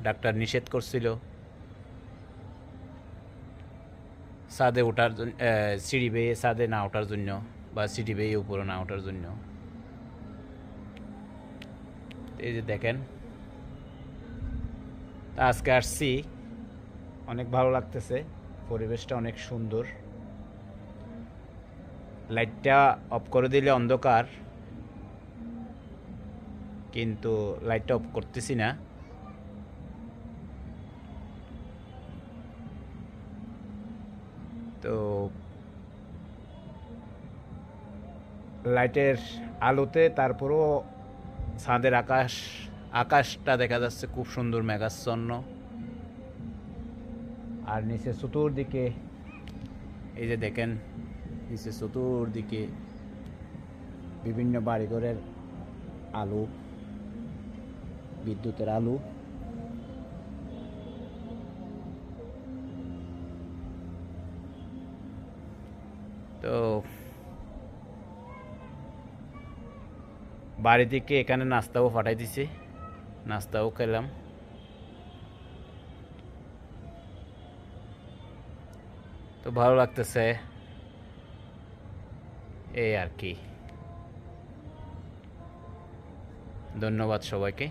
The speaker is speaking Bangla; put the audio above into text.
ডাক্তার নিষেধ করছিল ছাদে ওঠার জন্য, সিঁড়ি বেয়ে ছাদে না ওঠার জন্য বা সিঁড়ি বেয়ে উপরে না ওঠার জন্য। এই যে দেখেন, তা আজকে আসছি, অনেক ভালো লাগতেছে, পরিবেশটা অনেক সুন্দর। লাইটটা অফ করে দিলে অন্ধকার, কিন্তু লাইটটা অফ করতেছি না। তো লাইটের আলোতে তারপরও ছাদের আকাশটা দেখা যাচ্ছে খুব সুন্দর মেঘাচ্ছন্ন। আর নিচে চতুর্দিকে এই যে দেখেন, নিচে চতুর্দিকে বিভিন্ন বাড়িঘরের আলো, বিদ্যুতের আলো। তো বাড়ি থেকে এখানে নাস্তাও পাঠাই দিছে, নাস্তাও খেলাম। তো ভালো লাগতেছে, এই আর কি। ধন্যবাদ সবাইকে।